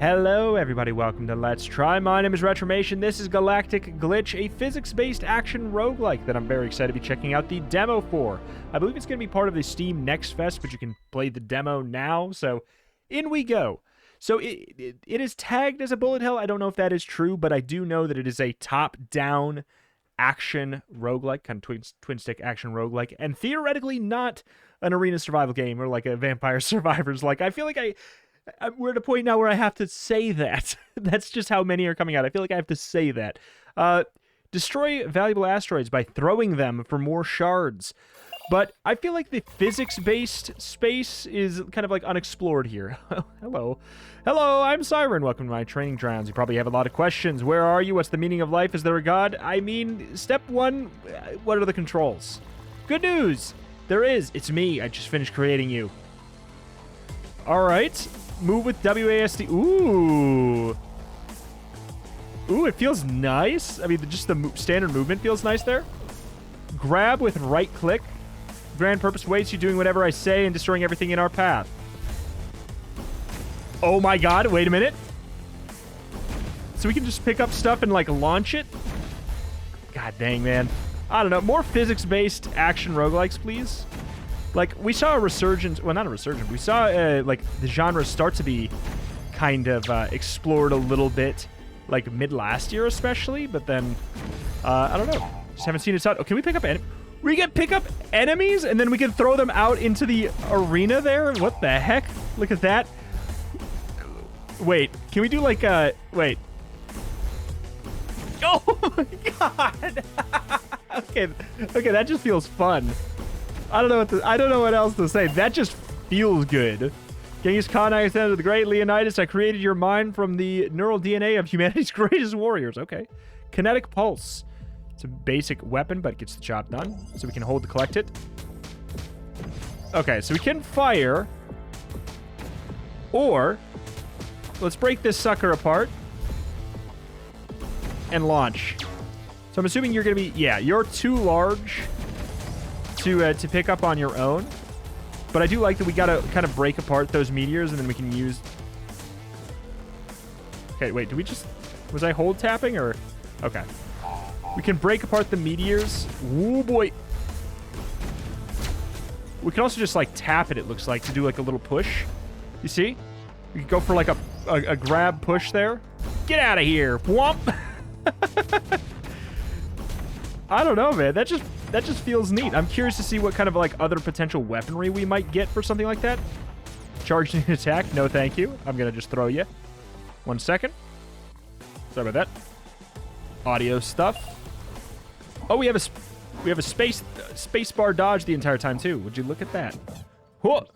Hello everybody, welcome to Let's Try. My name is Retromation. This is Galactic Glitch, a physics-based action roguelike that I'm very excited to be checking out the demo for. I believe it's going to be part of the Steam Next Fest, but you can play the demo now, so in we go. So it is tagged as a bullet hell. I don't know if that is true, but I do know that it is a top-down action roguelike, kind of twin-stick action roguelike, and theoretically not an arena survival game or like a Vampire Survivors. Like, I feel like we're at a point now where I have to say that. That's just how many are coming out. I feel like I have to say that. Destroy valuable asteroids by throwing them for more shards. But I feel like the physics-based space is kind of like unexplored here. Hello. Hello, I'm Siren. Welcome to my training grounds. You probably have a lot of questions. Where are you? What's the meaning of life? Is there a god? I mean, step one, what are the controls? Good news. There is. It's me. I just finished creating you. All right. Move with WASD. Ooh. Ooh, it feels nice. I mean, just the standard movement feels nice there. Grab with right click. Grand purpose waits you doing whatever I say and destroying everything in our path. Oh my god, wait a minute. So we can just pick up stuff and like launch it? God dang, man. I don't know. More physics-based action roguelikes, please. Like, we saw a resurgence, well, not a resurgence, we saw, like, the genre start to be kind of explored a little bit, like, mid-last year especially, but then, I don't know. Just haven't seen it out. Oh, can we pick up we can pick up enemies, and then we can throw them out into the arena there? What the heck? Look at that. Wait, can we do, like, wait. Oh, my God! Okay, that just feels fun. I don't know what else to say. That just feels good. Genghis Khan, I said to the great Leonidas, I created your mind from the neural DNA of humanity's greatest warriors. Okay. Kinetic Pulse. It's a basic weapon, but it gets the job done. So we can hold to collect it. Okay, so we can fire. Or, let's break this sucker apart. And launch. So I'm assuming you're going to be, yeah, you're too large to pick up on your own. But I do like that we gotta kind of break apart those meteors and then we can use... Okay, wait, was I hold tapping or... Okay. We can break apart the meteors. Ooh, boy. We can also just like tap it looks like, to do like a little push. You see? We can go for like a grab push there. Get out of here. Whomp. I don't know, man. That just feels neat. I'm curious to see what kind of like other potential weaponry we might get for something like that. Charged an attack. No, thank you. I'm gonna just throw you. 1 second. Sorry about that. Audio stuff. Oh, we have a space bar dodge the entire time too. Would you look at that? Whoa.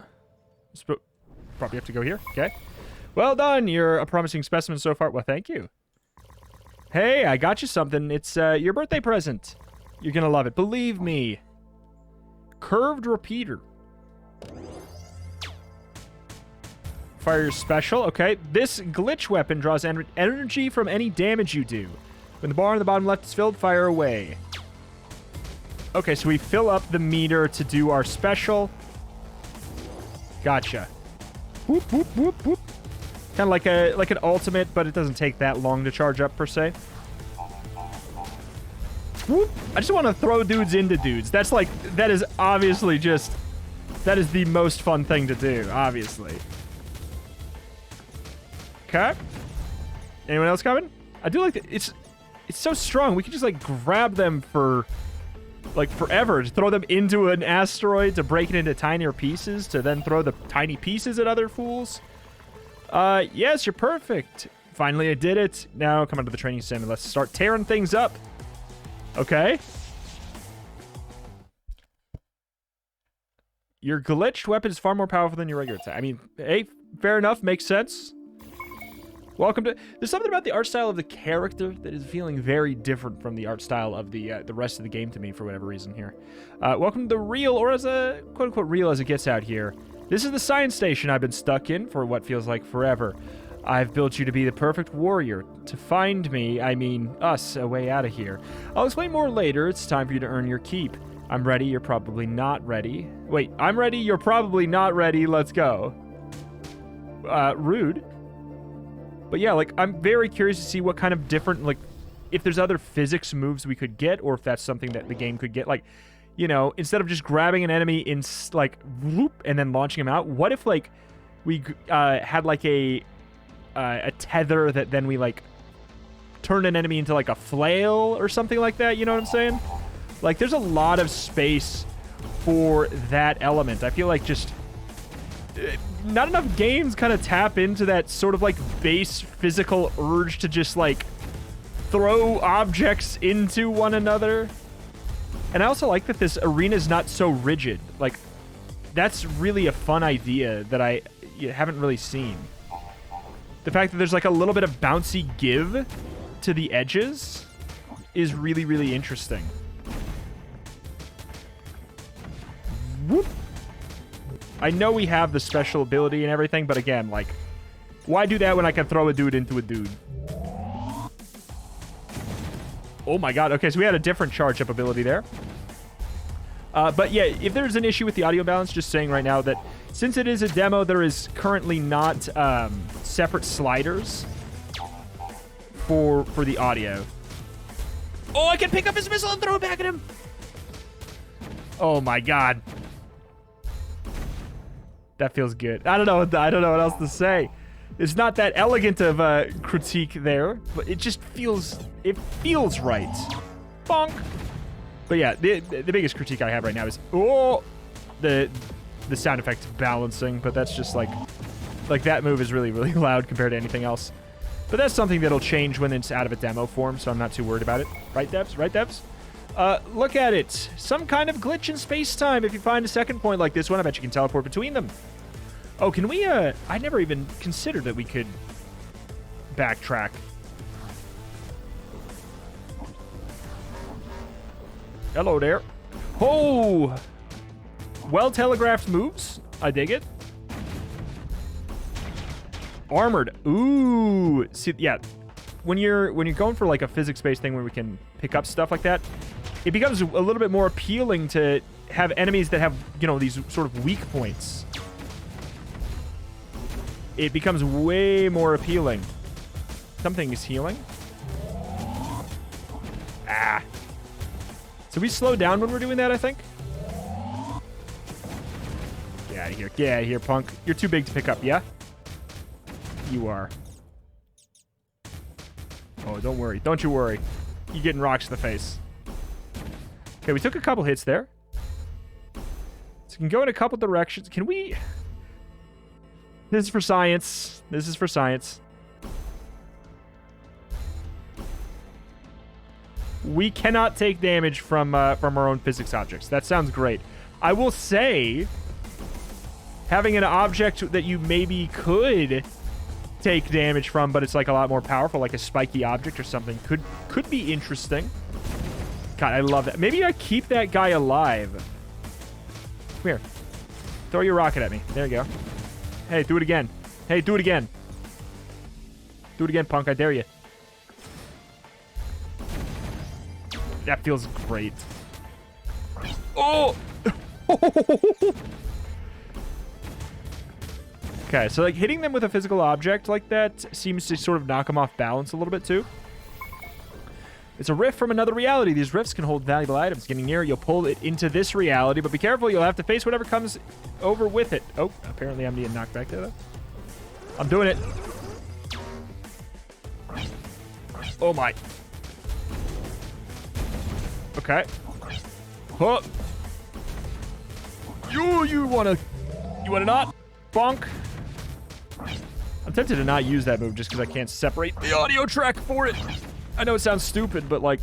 Probably have to go here. Okay. Well done. You're a promising specimen so far. Well, thank you. Hey, I got you something. It's your birthday present. You're gonna love it. Believe me. Curved repeater. Fire special. Okay. This glitch weapon draws energy from any damage you do. When the bar on the bottom left is filled, fire away. Okay, so we fill up the meter to do our special. Gotcha. Whoop, whoop, whoop, whoop. Kind of like an ultimate, but it doesn't take that long to charge up per se. Whoop. I just want to throw dudes into dudes. That is obviously just, that is the most fun thing to do, obviously. Okay. Anyone else coming? I do like that. It's so strong. We can just like grab them for like forever. Just throw them into an asteroid to break it into tinier pieces to then throw the tiny pieces at other fools. Yes, you're perfect. Finally, I did it. Now come onto the training sim and let's start tearing things up. Okay. Your glitched weapon is far more powerful than your regular attack. I mean, hey, fair enough. Makes sense. Welcome to... There's something about the art style of the character that is feeling very different from the art style of the rest of the game to me for whatever reason here. Welcome to the real, or as a quote-unquote real as it gets out here. This is the science station I've been stuck in for what feels like forever. I've built you to be the perfect warrior. To find me, I mean us, a way out of here. I'll explain more later. It's time for you to earn your keep. I'm ready. You're probably not ready. Wait, I'm ready. You're probably not ready. Let's go. Rude. But yeah, like, I'm very curious to see what kind of different, like, if there's other physics moves we could get, or if that's something that the game could get. Like, you know, instead of just grabbing an enemy in, like, whoop, and then launching him out, what if, like, we had, like, a tether that then we, like, turn an enemy into, like, a flail or something like that, you know what I'm saying? Like, there's a lot of space for that element. I feel like just not enough games kind of tap into that sort of, like, base physical urge to just, like, throw objects into one another. And I also like that this arena is not so rigid. Like, that's really a fun idea that I haven't really seen. The fact that there's, like, a little bit of bouncy give to the edges is really, really interesting. Whoop. I know we have the special ability and everything, but again, like, why do that when I can throw a dude into a dude? Oh my god. Okay, so we had a different charge-up ability there. But yeah, if there's an issue with the audio balance, just saying right now that since it is a demo, there is currently not separate sliders for the audio. Oh, I can pick up his missile and throw it back at him. Oh my god. That feels good. I don't know what else to say. It's not that elegant of a critique there, but it just feels right. Bonk. But yeah, the biggest critique I have right now is the sound effect balancing, but that's just like that move is really, really loud compared to anything else. But that's something that'll change when it's out of a demo form, so I'm not too worried about it. Right, devs? Right, devs? Look at it. Some kind of glitch in space-time. If you find a second point like this one, I bet you can teleport between them. Oh, can we, I never even considered that we could backtrack. Hello there. Oh! Well-telegraphed moves. I dig it. Armored. Ooh. See, yeah. When you're going for, like, a physics-based thing where we can pick up stuff like that, it becomes a little bit more appealing to have enemies that have, you know, these sort of weak points. It becomes way more appealing. Something is healing. Ah. So we slow down when we're doing that, I think. Get out of here. Get out of here, punk. You're too big to pick up, yeah? You are. Oh, don't worry. Don't you worry. You're getting rocks in the face. Okay, we took a couple hits there. So we can go in a couple directions. Can we... This is for science. This is for science. We cannot take damage from our own physics objects. That sounds great. I will say, having an object that you maybe could take damage from, but it's like a lot more powerful, like a spiky object or something, could be interesting. God, I love that. Maybe I keep that guy alive. Come here. Throw your rocket at me. There you go. Hey, do it again. Hey, do it again. Do it again, punk. I dare you. That feels great. Oh! Okay, so like hitting them with a physical object like that seems to sort of knock them off balance a little bit too. It's a rift from another reality. These rifts can hold valuable items. Getting near it, you'll pull it into this reality, but be careful, you'll have to face whatever comes over with it. Oh, apparently I'm being knocked back there, though. I'm doing it. Oh, my. Okay. Huh. You wanna not? Bonk. I'm tempted to not use that move just because I can't separate the audio track for it. I know it sounds stupid, but like...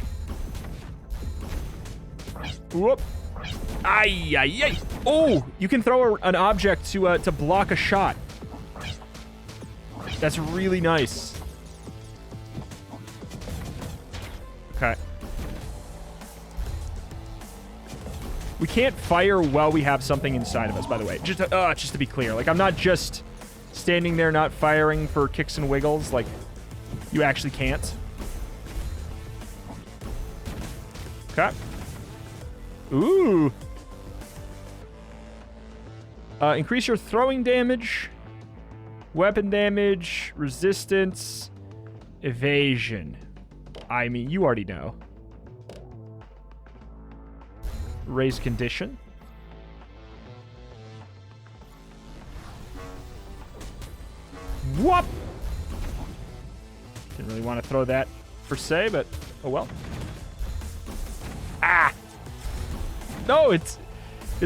Whoop. Ay, ay, ay. Oh, you can throw an object to block a shot. That's really nice. Okay. We can't fire while we have something inside of us, by the way. Just to be clear. Like, I'm not just standing there not firing for kicks and wiggles. Like, you actually can't. Okay. Ooh. Increase your throwing damage. Weapon damage, resistance, evasion. I mean, you already know. Raise condition. Whoop! Didn't really want to throw that per se, but oh well. Ah! No, it's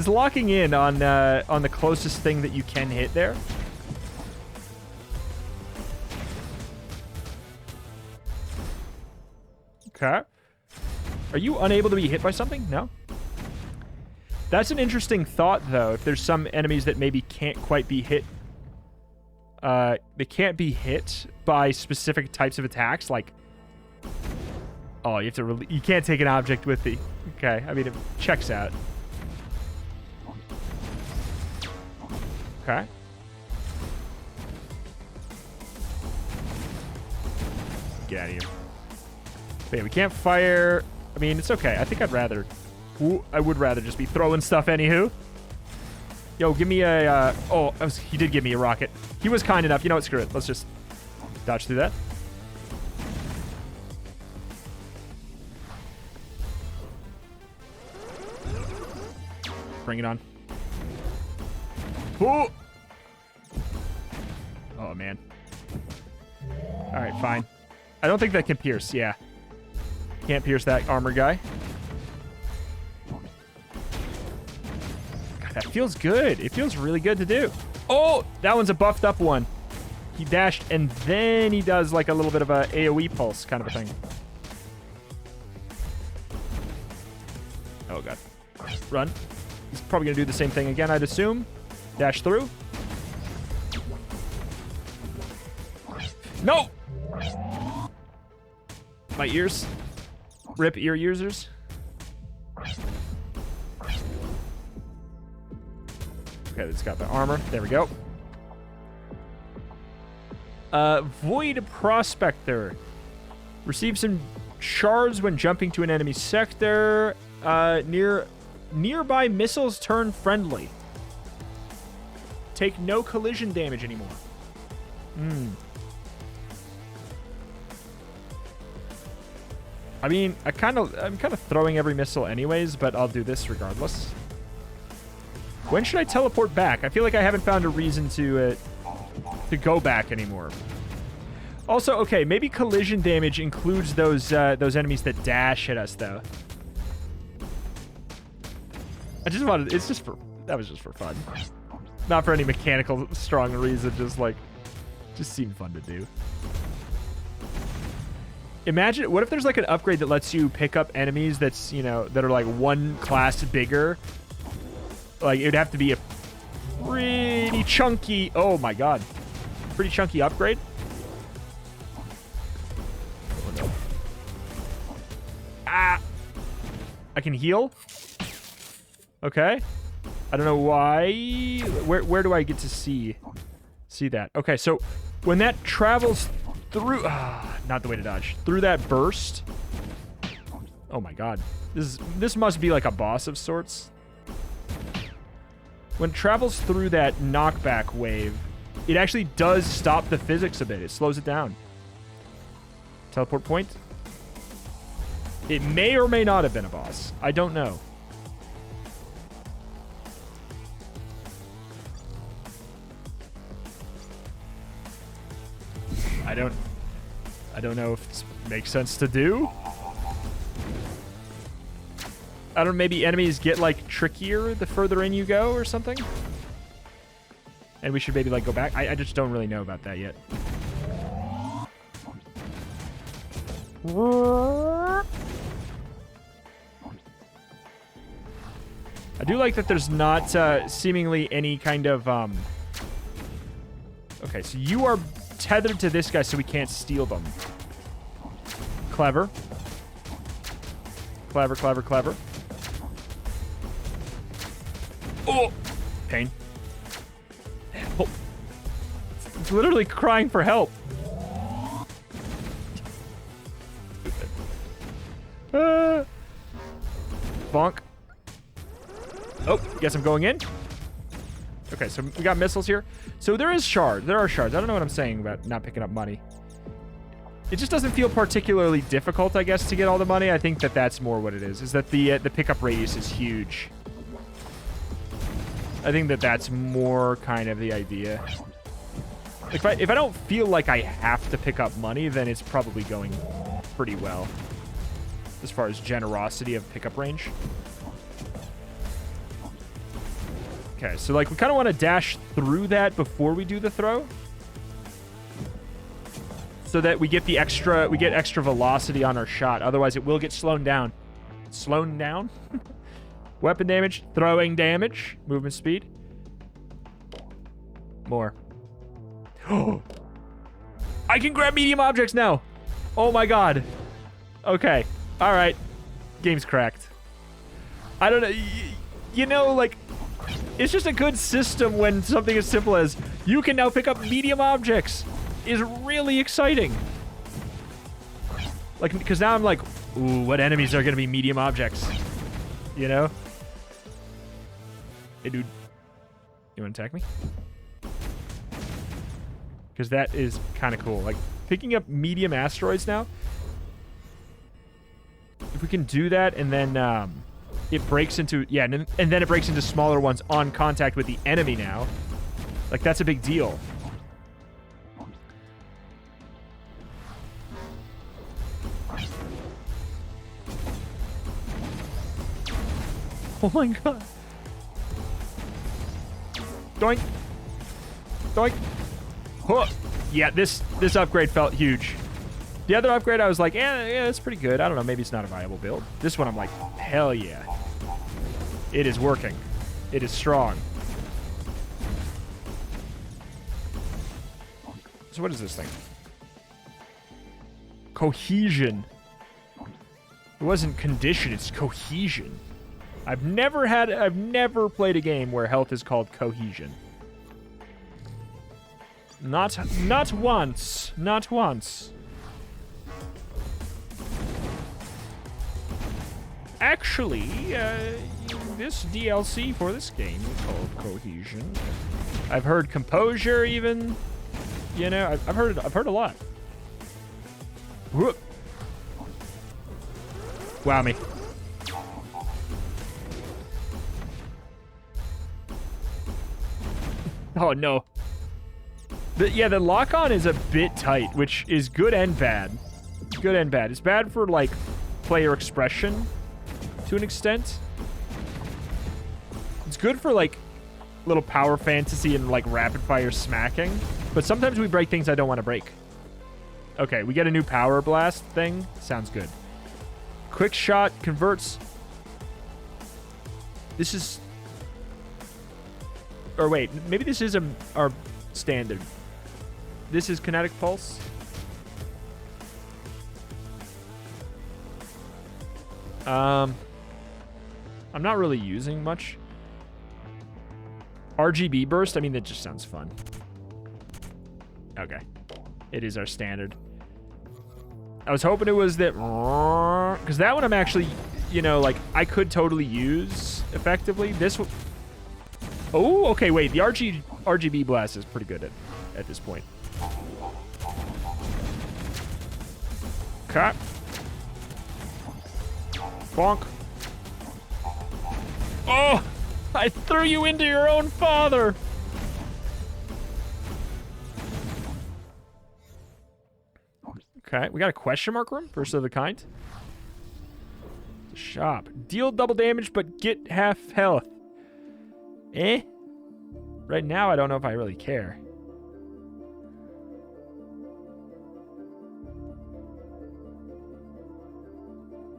locking in on the closest thing that you can hit there. Okay. Are you unable to be hit by something? No? That's an interesting thought, though. If there's some enemies that maybe can't quite be hit. They can't be hit by specific types of attacks, like... Oh, you have to you can't take an object with the... Okay, I mean, it checks out. Okay. Get out of here. But yeah, we can't fire... I mean, it's okay. I think I'd rather... I would rather just be throwing stuff anywho. Yo, give me a... he did give me a rocket. He was kind enough. You know what? Screw it. Let's just dodge through that. Bring it on. Oh, man. All right, fine. I don't think that can pierce. Yeah. Can't pierce that armor guy. God, that feels good. It feels really good to do. Oh, that one's a buffed up one. He dashed, and then he does like a little bit of a AoE pulse kind of a thing. Oh, God. Run. He's probably going to do the same thing again, I'd assume. Dash through. No! My ears. Rip ear users. Okay, it's got the armor. There we go. Void Prospector. Receive some shards when jumping to an enemy sector. Nearby missiles turn friendly. Take no collision damage anymore. I mean, I'm kind of throwing every missile anyways, but I'll do this regardless. When should I teleport back? I feel like I haven't found a reason to go back anymore. Also, okay, maybe collision damage includes those enemies that dash at us, though. I just wanted... It's just for... That was just for fun. Not for any mechanical strong reason, just seemed fun to do. Imagine... What if there's like an upgrade that lets you pick up enemies that's, you know, that are like one class bigger? Like, it would have to be a pretty chunky... Oh, my God. Pretty chunky upgrade. Oh, no. Ah! I can heal? Okay. I don't know why. Where do I get to see that? Okay, so when that travels through... not the way to dodge. Through that burst... Oh, my God. This must be like a boss of sorts. When it travels through that knockback wave, it actually does stop the physics a bit. It slows it down. Teleport point. It may or may not have been a boss. I don't know. I don't know if this makes sense to do. I don't know, maybe enemies get, like, trickier the further in you go or something? And we should maybe, like, go back? I just don't really know about that yet. I do like that there's not seemingly any kind of... Okay, so you are tethered to this guy so we can't steal them. Clever. Clever, clever, clever. Oh! Pain. Oh. It's literally crying for help. Bonk. Oh, guess I'm going in. Okay, so we got missiles here. So there is shards. There are shards. I don't know what I'm saying about not picking up money. It just doesn't feel particularly difficult, I guess, to get all the money. I think that that's more what it is that the pickup radius is huge. I think that that's more kind of the idea. If I don't feel like I have to pick up money, then it's probably going pretty well as far as generosity of pickup range. Okay, so like we kind of want to dash through that before we do the throw, so that we get extra velocity on our shot. Otherwise, it will get slowed down. Slowed down. Weapon damage, throwing damage, movement speed. More. Oh, I can grab medium objects now. Oh my god. Okay. All right. Game's cracked. I don't know. You know, like, it's just a good system when something as simple as you can now pick up medium objects is really exciting. Like, because now I'm like, ooh, what enemies are going to be medium objects? You know? Hey, dude. You want to attack me? Because that is kind of cool. Like, picking up medium asteroids now. If we can do that, and then it breaks into... Yeah, and then it breaks into smaller ones on contact with the enemy now. Like, that's a big deal. Oh my god. Doink. Doink. Huh. Yeah, this upgrade felt huge. The other upgrade, I was like, yeah, it's pretty good. I don't know, maybe it's not a viable build. This one, I'm like, hell yeah. It is working. It is strong. So what is this thing? Cohesion. It wasn't condition, it's cohesion. I've never played a game where health is called cohesion. Not once. Not once. Actually, this DLC for this game is called Cohesion. I've heard Composure even. You know, I've heard a lot. Whoop. Wow me. Oh no. The lock-on is a bit tight, which is good and bad. Good and bad. It's bad for, like, player expression to an extent. It's good for, like, little power fantasy and, like, rapid-fire smacking. But sometimes we break things I don't want to break. Okay, we get a new power blast thing. Sounds good. Quick shot converts. This is... Or wait, maybe this is our standard. This is kinetic pulse. I'm not really using much. RGB burst, I mean, that just sounds fun. Okay. It is our standard. I was hoping it was that... Because that one I'm actually, you know, like, I could totally use effectively. This one... Oh, okay, wait. The RGB blast is pretty good at this point. Okay. Bonk. Oh! I threw you into your own father! Okay, we got a question mark room? First of the kind. Shop. Deal double damage, but get half health. Eh? Right now, I don't know if I really care.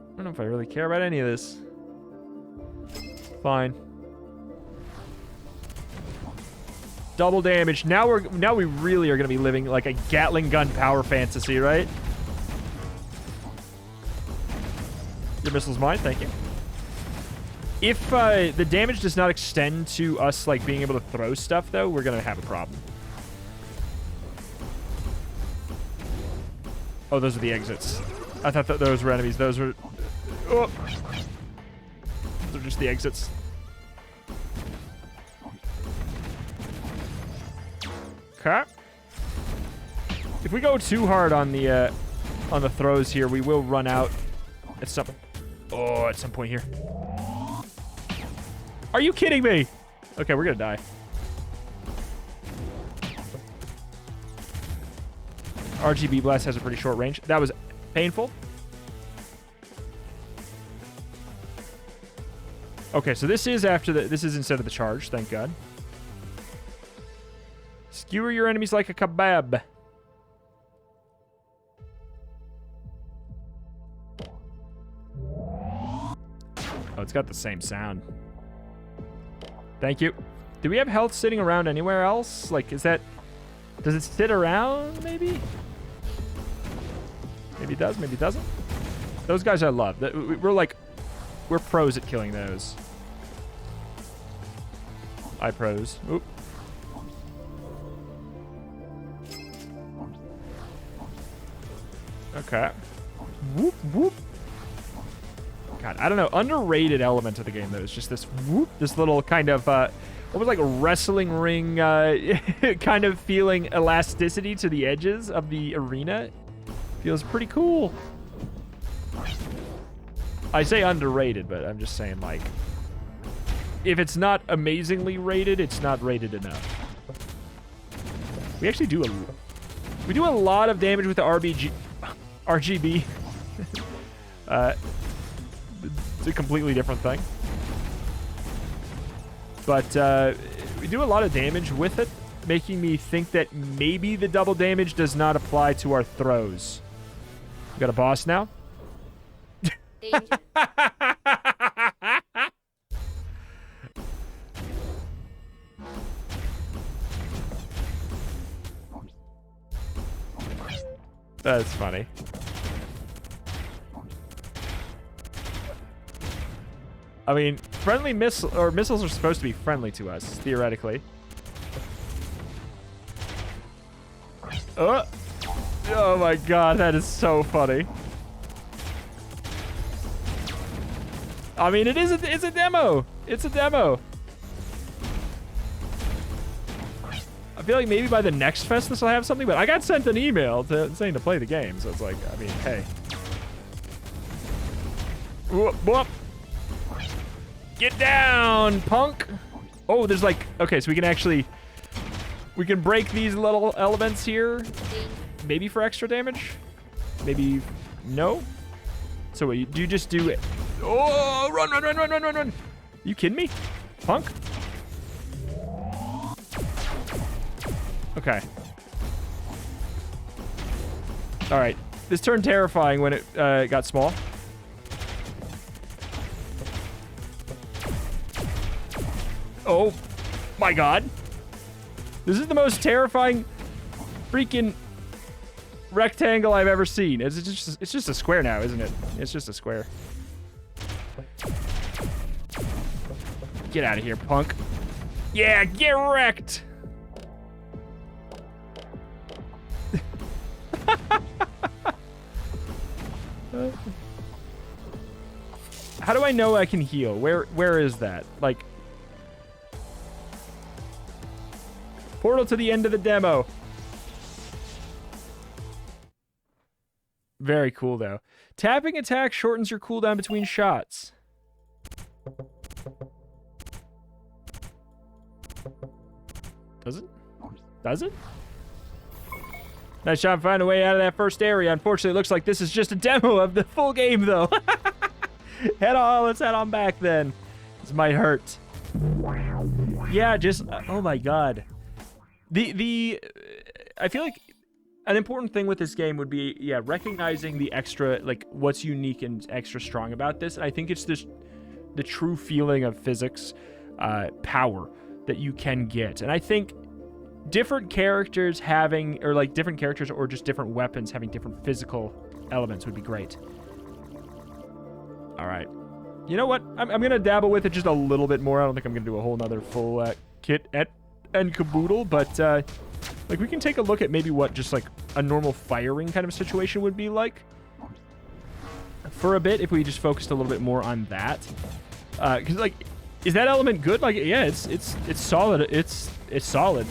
I don't know if I really care about any of this. Fine. Double damage. Now we really are going to be living like a Gatling gun power fantasy, right? Your missile's mine, thank you. If the damage does not extend to us like being able to throw stuff, though, we're going to have a problem. Oh, those are the exits. I thought that those were enemies. Those were... Oh. Those are just the exits. Okay. If we go too hard on the throws here, we will run out at some point here. Are you kidding me? Okay, we're gonna die. RGB Blast has a pretty short range. That was painful. Okay, so this is this is instead of the charge, thank God. Skewer your enemies like a kebab. Oh, it's got the same sound. Thank you. Do we have health sitting around anywhere else? Like, does it sit around, maybe? Maybe it does, maybe it doesn't. Those guys I love. We're pros at killing those. Pros. Oop. Okay. Whoop, whoop. God, I don't know. Underrated element of the game, though, is just this whoop, this little kind of, almost like a wrestling ring kind of feeling elasticity to the edges of the arena. Feels pretty cool. I say underrated, but I'm just saying, like, if it's not amazingly rated, it's not rated enough. We actually do a lot of damage with the RGB. It's a completely different thing. But we do a lot of damage with it, making me think that maybe the double damage does not apply to our throws. We got a boss now. That's funny. I mean, friendly missiles are supposed to be friendly to us, theoretically. Oh my god, that is so funny. I mean, it's a demo. It's a demo. I feel like maybe by the next fest this will have something, but I got sent an email saying to play the game, so it's like, I mean, hey. Whoop, whoop. Get down, punk. Oh, there's like, okay, so we can break these little elements here. Maybe for extra damage? Maybe no? So what, do you just do it? Oh, run. You kidding me? Punk? Okay. All right. This turned terrifying when it got small. Oh my god. This is the most terrifying freaking rectangle I've ever seen. It's just a square now, isn't it? It's just a square. Get out of here, punk. Yeah, get wrecked. How do I know I can heal? Where is that? Like, portal to the end of the demo. Very cool, though. Tapping attack shortens your cooldown between shots. Does it? Does it? Nice job finding a way out of that first area. Unfortunately, it looks like this is just a demo of the full game, though. Let's head on back, then. This might hurt. Yeah, just... oh, my God. I feel like an important thing with this game would be, yeah, recognizing the extra, like, what's unique and extra strong about this. And I think it's the true feeling of physics power that you can get. And I think different characters having, or like different characters or just different weapons having different physical elements would be great. All right. You know what? I'm going to dabble with it just a little bit more. I don't think I'm going to do a whole nother full kit and caboodle, but like we can take a look at maybe what just like a normal firing kind of situation would be like for a bit if we just focused a little bit more on that. Because like, is that element good? Like, yeah, it's solid. It's solid.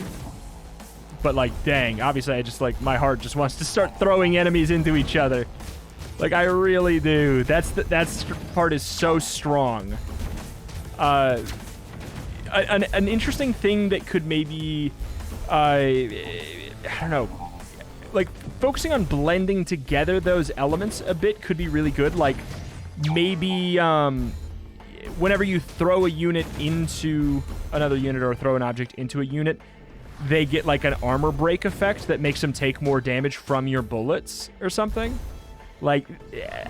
But, like, dang, obviously I just, like, my heart just wants to start throwing enemies into each other. Like, I really do. That part is so strong. An interesting thing that could maybe, I don't know, like, focusing on blending together those elements a bit could be really good. Like, maybe, whenever you throw a unit into another unit or throw an object into a unit, they get, like, an armor break effect that makes them take more damage from your bullets or something. Like,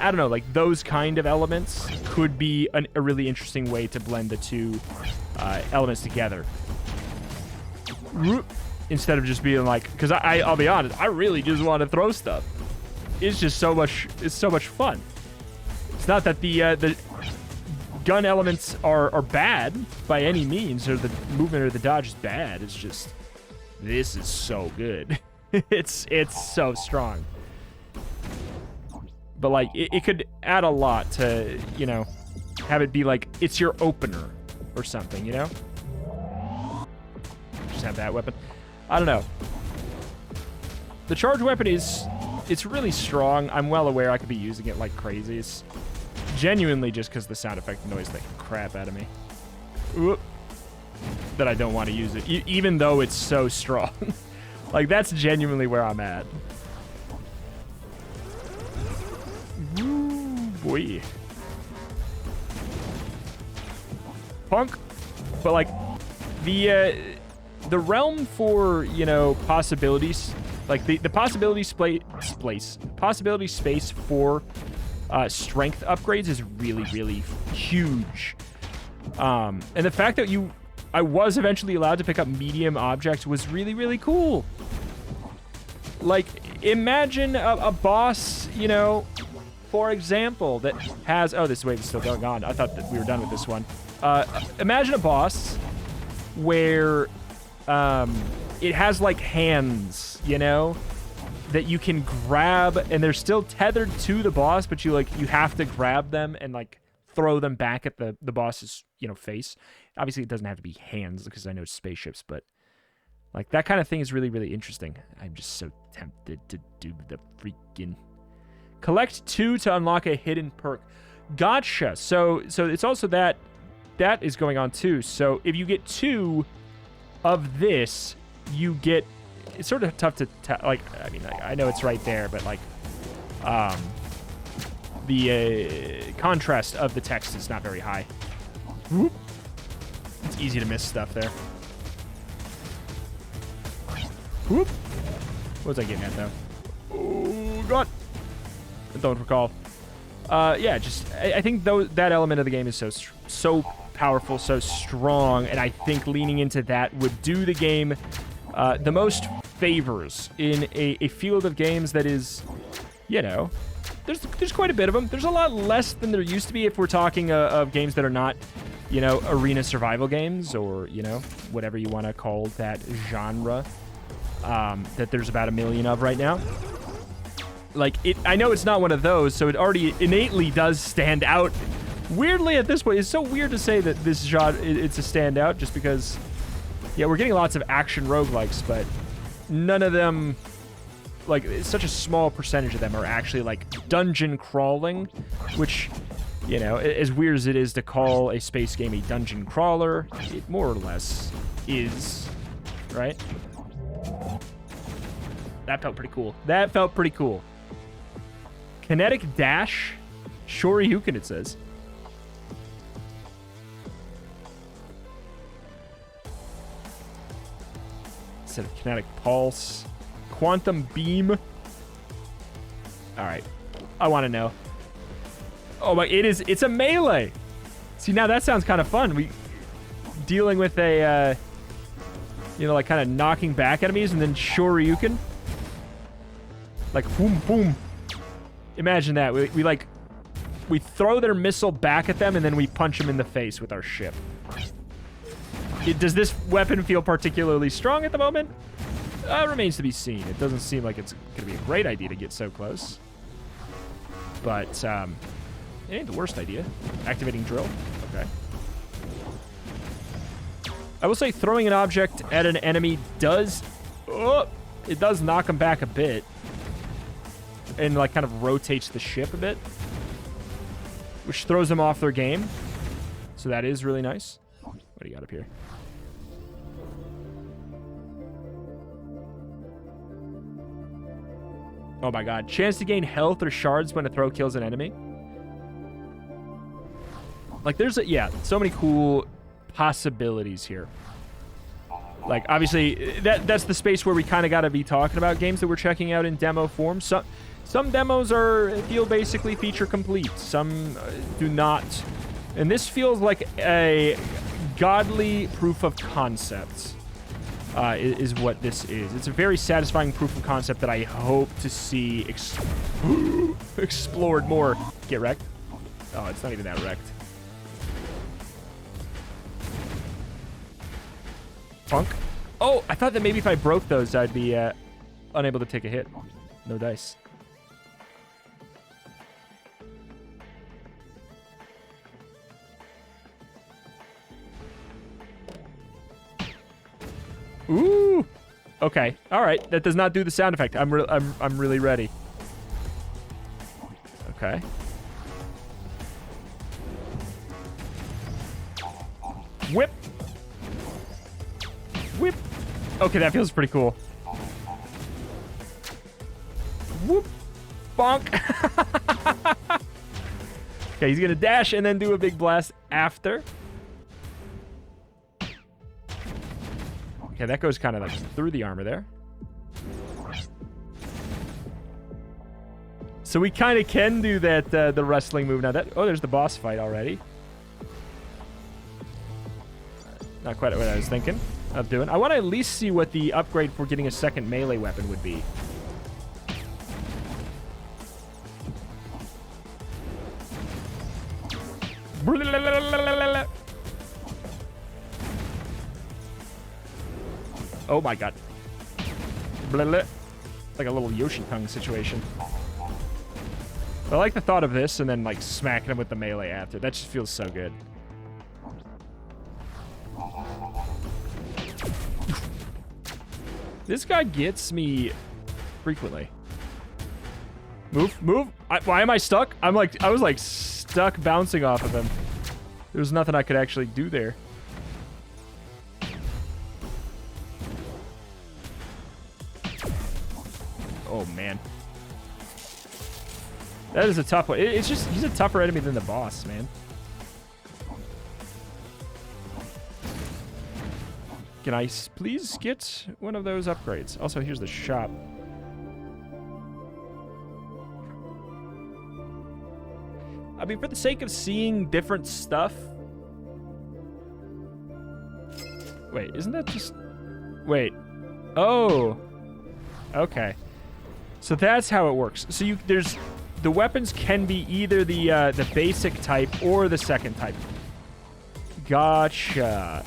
I don't know, like, those kind of elements could be a really interesting way to blend the two elements together. Instead of just being like, because I'll be honest, I really just want to throw stuff. It's just so much fun. It's not that the gun elements are bad by any means, or the movement or the dodge is bad. It's just, this is so good. it's so strong. But, like, it could add a lot to, you know, have it be like, it's your opener or something, you know? Just have that weapon. I don't know. The charge weapon it's really strong. I'm well aware I could be using it like crazy. It's genuinely just because the sound effect annoys the crap out of me. Whoop. That I don't want to use it, even though it's so strong. Like, that's genuinely where I'm at. Ooh, boy. Punk. But, like, the realm for, you know, possibilities, like the possibility space for strength upgrades is really, really huge. And the fact that I was eventually allowed to pick up medium objects was really, really cool. Like, imagine a boss, you know, for example, that has... Oh, this wave is still going on. I thought that we were done with this one. Imagine a boss where it has, like, hands, you know, that you can grab, and they're still tethered to the boss, but you have to grab them and, like, throw them back at the boss's, you know, face. Obviously, it doesn't have to be hands because I know spaceships, but, like, that kind of thing is really, really interesting. I'm just so tempted to do the freaking... Collect 2 to unlock a hidden perk. Gotcha. So it's also that is going on too. So if you get 2 of this, you get... It's sort of tough to like, I mean, I know it's right there, but, like, the contrast of the text is not very high. Whoop. It's easy to miss stuff there. Whoop. What was I getting at, though? Oh, God. I don't recall. Yeah, just... I think that element of the game is so powerful, so strong, and I think leaning into that would do the game the most favors in a field of games that is, you know... There's quite a bit of them. There's a lot less than there used to be if we're talking of games that are not, you know, arena survival games or, you know, whatever you want to call that genre that there's about 1 million of right now. Like, I know it's not one of those, so it already innately does stand out. Weirdly, at this point, it's so weird to say that this genre, it's a standout just because, yeah, we're getting lots of action roguelikes, but none of them... Like, such a small percentage of them are actually, like, dungeon crawling, which, you know, as weird as it is to call a space game a dungeon crawler, it more or less is, right? That felt pretty cool. That felt pretty cool. Kinetic Dash? Shoryuken, it says. Instead of Kinetic Pulse... Quantum Beam. All right. I want to know. Oh my, it's a melee. See, now that sounds kind of fun. Dealing with a, you know, like kind of knocking back enemies and then Shoryuken. Like, boom, boom. Imagine that. We throw their missile back at them and then we punch them in the face with our ship. Does this weapon feel particularly strong at the moment? Remains to be seen. It doesn't seem like it's going to be a great idea to get so close. But, it ain't the worst idea. Activating drill. Okay. I will say throwing an object at an enemy does Oh, it does knock them back a bit. And, like, kind of rotates the ship a bit. Which throws them off their game. So that is really nice. What do you got up here? Oh my god. Chance to gain health or shards when a throw kills an enemy. Like, there's yeah, so many cool possibilities here. Like, obviously, that's the space where we kind of got to be talking about games that we're checking out in demo form. Some demos feel basically feature complete. Some do not. And this feels like a godly proof of concept. Is what this is. It's a very satisfying proof of concept that I hope to see explored more. Get wrecked? Oh, it's not even that wrecked. Funk. Oh, I thought that maybe if I broke those, I'd be unable to take a hit. No dice. Ooh. Okay. All right. That does not do the sound effect. I'm really ready. Okay. Whip. Whip. Okay, that feels pretty cool. Whoop. Bonk. Okay, he's gonna dash and then do a big blast after. Okay, that goes kind of like through the armor there. So we kind of can do that, the wrestling move now. Oh, there's the boss fight already. Not quite what I was thinking of doing. I want to at least see what the upgrade for getting a second melee weapon would be. Oh my god. Like a little Yoshi tongue situation. I like the thought of this and then like smacking him with the melee after. That just feels so good. This guy gets me frequently. Move, move. Why am I stuck? I was like stuck bouncing off of him. There was nothing I could actually do there. Oh man. That is a tough one. It's just, he's a tougher enemy than the boss, man. Can I please get one of those upgrades? Also, here's the shop. I mean, for the sake of seeing different stuff. Wait, isn't that just... Wait. Oh. Okay. So that's how it works. So there's... The weapons can be either the basic type or the second type. Gotcha.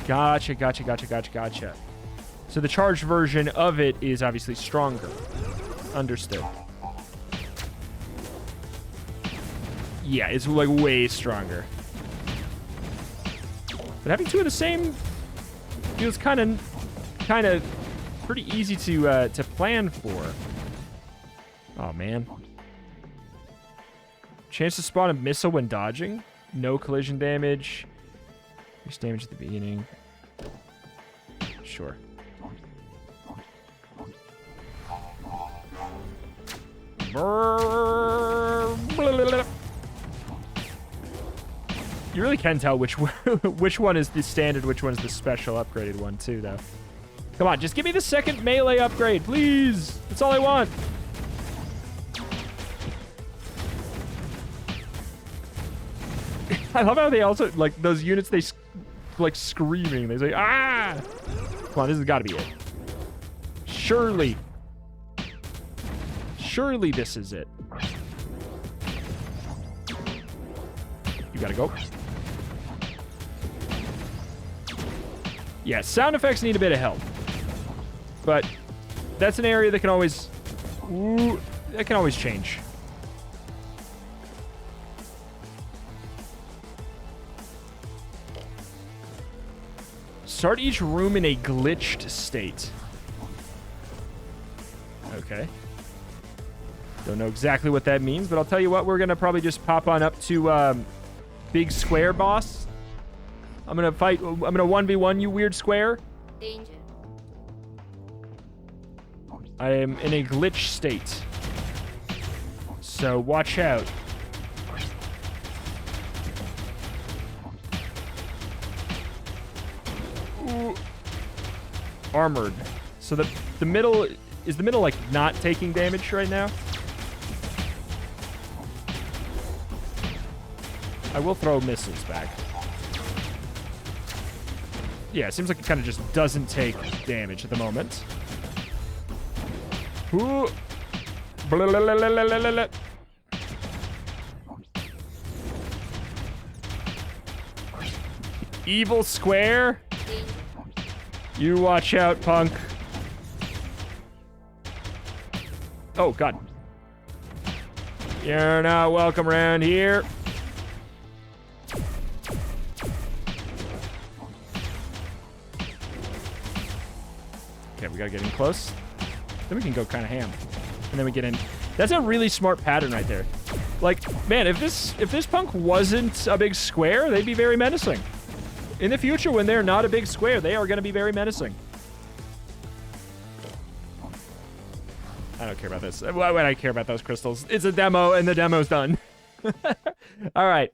Gotcha. So the charged version of it is obviously stronger. Understood. Yeah, it's like way stronger. But having two of the same feels kind of pretty easy to plan for. Oh man. Chance to spawn a missile when dodging. No collision damage. Increase damage at the beginning. Sure. You really can tell which one is the standard, which one is the special upgraded one too, though. Come on, just give me the second melee upgrade, please. That's all I want. I love how they also, like, those units, they, like, screaming. They say, ah! Come on, this has got to be it. Surely. Surely this is it. You gotta go. Yeah, sound effects need a bit of help. But that's an area that can always... Ooh, that can always change. Start each room in a glitched state. Okay. Don't know exactly what that means, but I'll tell you what, we're going to probably just pop on up to Big Square Boss. I'm going to 1v1 you, weird square. Danger. I am in a glitch state. So watch out. Ooh. Armored. So the middle... Is the middle, like, not taking damage right now? I will throw missiles back. Yeah, it seems like it kind of just doesn't take damage at the moment. Ooh. Evil square. You watch out, punk. Oh, God. You're not welcome around here. Okay, we gotta get in close. Then we can go kind of ham. And then we get in. That's a really smart pattern right there. Like, man, if this punk wasn't a big square, they'd be very menacing. In the future, when they're not a big square, they are going to be very menacing. I don't care about this. Why would I care about those crystals? It's a demo, and the demo's done. All right.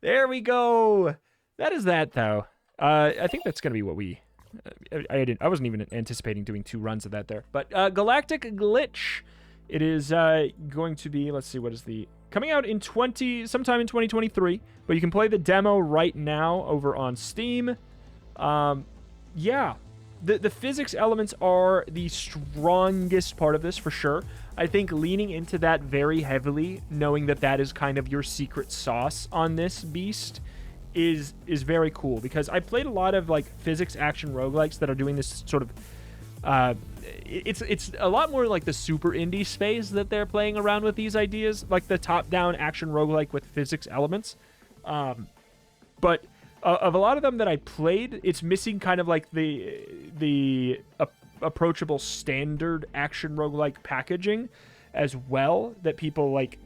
There we go. That is that, though. I think that's going to be what we... I wasn't even anticipating doing 2 runs of that there. But Galactic Glitch. It is going to be... Let's see, what is the... Coming out in sometime in 2023. But you can play the demo right now over on Steam. Yeah. The physics elements are the strongest part of this, for sure. I think leaning into that very heavily, knowing that that is kind of your secret sauce on this beast, is very cool. Because I played a lot of like physics action roguelikes that are doing this sort of... It's a lot more like the super indie space that they're playing around with these ideas, like the top-down action roguelike with physics elements. But of a lot of them that I played, it's missing kind of like the approachable standard action roguelike packaging as well, that people like.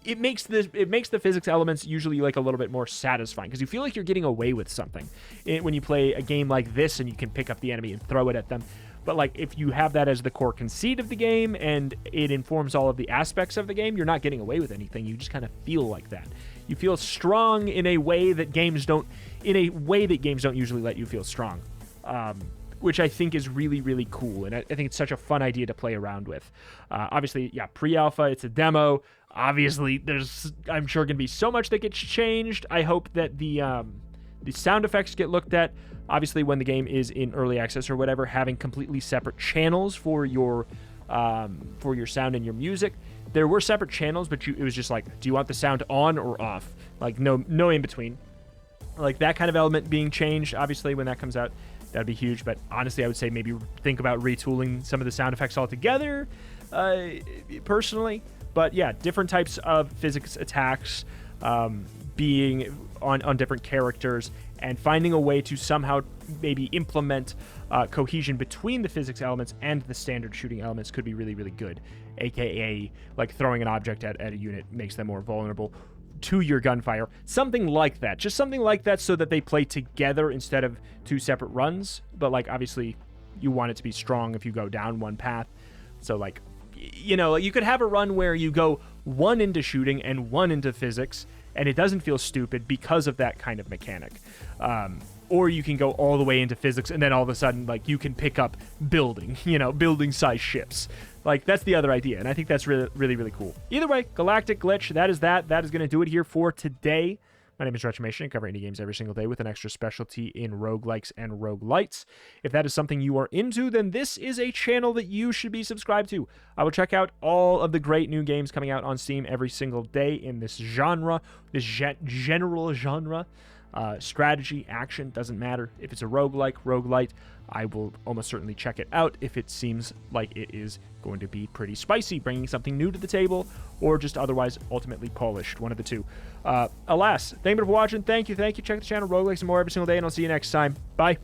It makes the physics elements usually like a little bit more satisfying, because you feel like you're getting away with something when you play a game like this and you can pick up the enemy and throw it at them. But like if you have that as the core conceit of the game and it informs all of the aspects of the game, you're not getting away with anything. You just kind of feel like that. You feel strong in a way that games don't usually let you feel strong. Which I think is really, really cool. And I think it's such a fun idea to play around with. Obviously, yeah, pre-alpha, it's a demo. Obviously, there's, I'm sure, going to be so much that gets changed. I hope that the sound effects get looked at. Obviously, when the game is in early access or whatever, having completely separate channels for your sound and your music. There were separate channels, but it was just like, do you want the sound on or off? Like, no in between. Like, that kind of element being changed, obviously, when that comes out. That'd be huge, but honestly, I would say maybe think about retooling some of the sound effects altogether, personally. But yeah, different types of physics attacks being on different characters, and finding a way to somehow maybe implement cohesion between the physics elements and the standard shooting elements could be really, really good. AKA, like throwing an object at a unit makes them more vulnerable to your gunfire. Something like that. Just something like that so that they play together instead of 2 separate runs. But, like, obviously, you want it to be strong if you go down one path. So, like, you know, you could have a run where you go 1 into shooting and 1 into physics, and it doesn't feel stupid because of that kind of mechanic. Or you can go all the way into physics, and then all of a sudden, like, you can pick up building, you know, building-sized ships. Like, that's the other idea, and I think that's really, really, really cool. Either way, Galactic Glitch, that is that. That is going to do it here for today. My name is Retromation. I cover indie games every single day with an extra specialty in roguelikes and roguelites. If that is something you are into, then this is a channel that you should be subscribed to. I will check out all of the great new games coming out on Steam every single day in this genre, this general genre. strategy, action, doesn't matter. If it's a roguelike, roguelite, I will almost certainly check it out if it seems like it is going to be pretty spicy, bringing something new to the table, or just otherwise ultimately polished, one of the two. Alas, thank you for watching. Thank you. Check the channel, roguelikes and more every single day, and I'll see you next time. Bye.